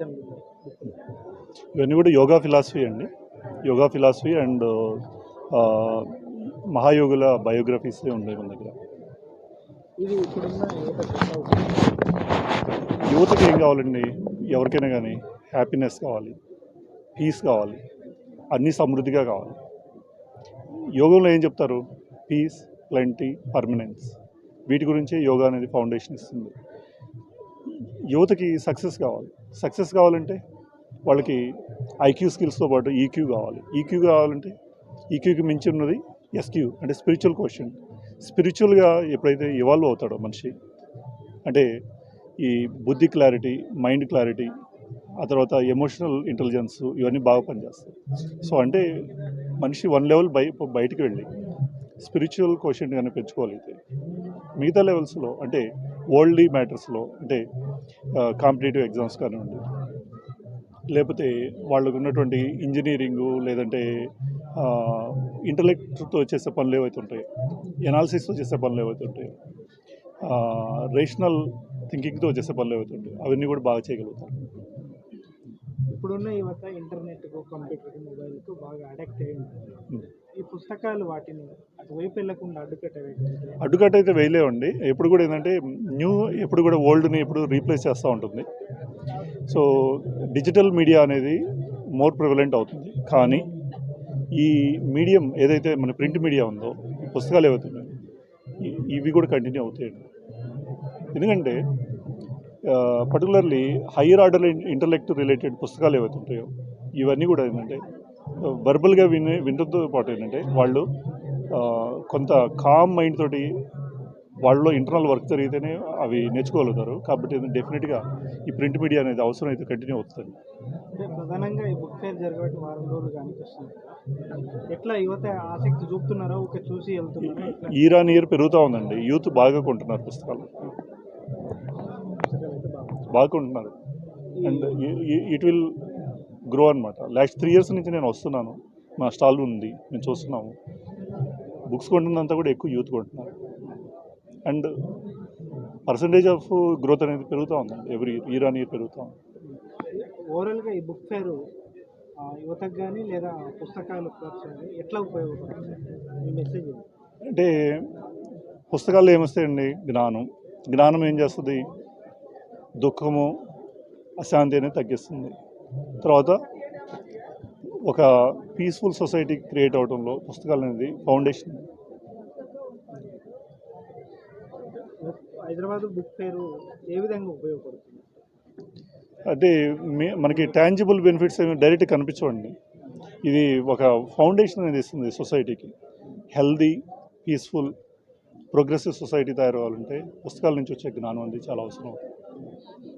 రచనలు బుక్‌లు? ఇవన్నీ కూడా యోగా ఫిలాసఫీ అండి. యోగా ఫిలాసఫీ అండ్ మహాయోగుల బయోగ్రఫీసే ఉన్నాయి మన దగ్గర. ఇది ఇప్పుడున్న యువతకు యువతకి ఏం కావాలండి? ఎవరికైనా కానీ హ్యాపీనెస్ కావాలి, పీస్ కావాలి, అన్నీ సమృద్ధిగా కావాలి. యోగంలో ఏం చెప్తారు? Peace, plenty, permanence. వీటి గురించే యోగా అనేది ఫౌండేషన్ ఇస్తుంది. యువతకి సక్సెస్ కావాలి. సక్సెస్ కావాలంటే వాళ్ళకి ఐక్యూ స్కిల్స్తో పాటు ఈక్యూ కావాలి. ఈక్యూ కావాలంటే ఈక్యూకి మించి ఉన్నది ఎస్క్యూ అంటే స్పిరిచువల్ క్వశ్చన్. స్పిరిచువల్గా ఎప్పుడైతే ఇవాల్వ్ అవుతాడో మనిషి, అంటే ఈ బుద్ధి క్లారిటీ, మైండ్ క్లారిటీ, ఆ తర్వాత ఎమోషనల్ ఇంటెలిజెన్స్, ఇవన్నీ బాగా పనిచేస్తాయి. సో అంటే మనిషి వన్ లెవెల్ బయటికి వెళ్ళి స్పిరిచువల్ క్వశ్చన్ కానీ పెంచుకోగలిగితే మిగతా లెవెల్స్లో అంటే వరల్డ్లీ మ్యాటర్స్లో అంటే కాంపిటేటివ్ ఎగ్జామ్స్ కానివ్వండి, లేకపోతే వాళ్ళకు ఉన్నటువంటి ఇంజనీరింగు, లేదంటే ఇంటలెక్ట్తో చేసే పనులు ఏవైతే ఉంటాయో, ఎనాలిసిస్తో చేసే పనులు ఏవైతే ఉంటాయో, రేషనల్ థింకింగ్తో చేసే పనులు ఏవైతే ఉంటాయో అవన్నీ కూడా బాగా చేయగలుగుతారు. ఇప్పుడున్న యువత ఇంటర్నెట్కు, కంప్యూటర్కి, మొబైల్కు బాగా అడిక్ట్ అయి ఉంటుంది. ఈ పుస్తకాలు వాటిని అటువైపు వెళ్ళకుండా అడ్డుకట్ట అయితే వేయలేవండి. ఎప్పుడు కూడా ఏంటంటే ఎప్పుడు కూడా ఓల్డ్ని ఎప్పుడు రీప్లేస్ చేస్తూ ఉంటుంది. సో డిజిటల్ మీడియా అనేది మోర్ ప్రివలెంట్ అవుతుంది. కానీ ఈ మీడియం ఏదైతే మన ప్రింట్ మీడియా ఉందో, పుస్తకాలు ఏవైతే ఉన్నాయో ఇవి కూడా కంటిన్యూ అవుతాయండి. ఎందుకంటే particularly higher order intellect related పుస్తకాలు ఏవైతే ఉంటాయో ఇవన్నీ కూడా ఏంటంటే వర్బల్గా వినడంతో పాటు ఏంటంటే వాళ్ళు కొంత కామ్ మైండ్ తోటి వాళ్ళలో ఇంటర్నల్ వర్క్ జరిగితేనే అవి నేర్చుకోగలుగుతారు. కాబట్టి డెఫినెట్గా ఈ ప్రింట్ మీడియా అనేది అవసరం అయితే కంటిన్యూ అవుతుంది. ప్రధానంగా ఈ బుక్ ఫేర్ జరగబట్టి వారం రోజులు కనిపిస్తుంది. ఎట్లా యువత ఆసక్తి చూపుతున్నారో ఒక చూసి వెళ్తున్నారు. ఇయర్ ఆన్ ఇయర్ పెరుగుతూ ఉందండి. యూత్ బాగా కొంటున్నారు పుస్తకాలు, బాగా కొంటున్నారు. అండ్ ఇట్ విల్ గ్రో అనమాట. లాస్ట్ 3 years నుంచి నేను వస్తున్నాను, మా స్టాల్ ఉంది, మేము చూస్తున్నాము. బుక్స్ కొంటున్నంతా కూడా ఎక్కువ యూత్ కొంటున్నారు. అండ్ పర్సంటేజ్ ఆఫ్ గ్రోత్ అనేది పెరుగుతూ ఉందండి. ఎవ్రీ ఇయర్ ఆన్ ఇయర్ పెరుగుతూ ఉంది. ఓవరాల్గా ఈ బుక్ ఫేర్ యువతకు కానీ లేదా పుస్తకాలు ఎట్లా ఉపయోగపడుతుంది ఈ మెసేజ్? అంటే పుస్తకాల్లో ఏమొస్తాయండి? జ్ఞానం ఏం చేస్తుంది? దుఃఖము, అశాంతి అనేది తగ్గిస్తుంది. తర్వాత ఒక పీస్ఫుల్ సొసైటీ క్రియేట్ అవడంలో పుస్తకాలు అనేది ఫౌండేషన్. హైదరాబాద్ బుక్ ఫేర్ ఏ విధంగా ఉపయోగపడుతుంది? అంటే మనకి టాంజిబుల్ బెనిఫిట్స్ ఏమి డైరెక్ట్ కనిపించవండి. ఇది ఒక ఫౌండేషన్ అనేది ఇస్తుంది సొసైటీకి. హెల్దీ, పీస్ఫుల్, ప్రోగ్రెసివ్ సొసైటీ తయారవ్వాలంటే పుస్తకాల నుంచి వచ్చే జ్ఞానం అనేది చాలా అవసరం.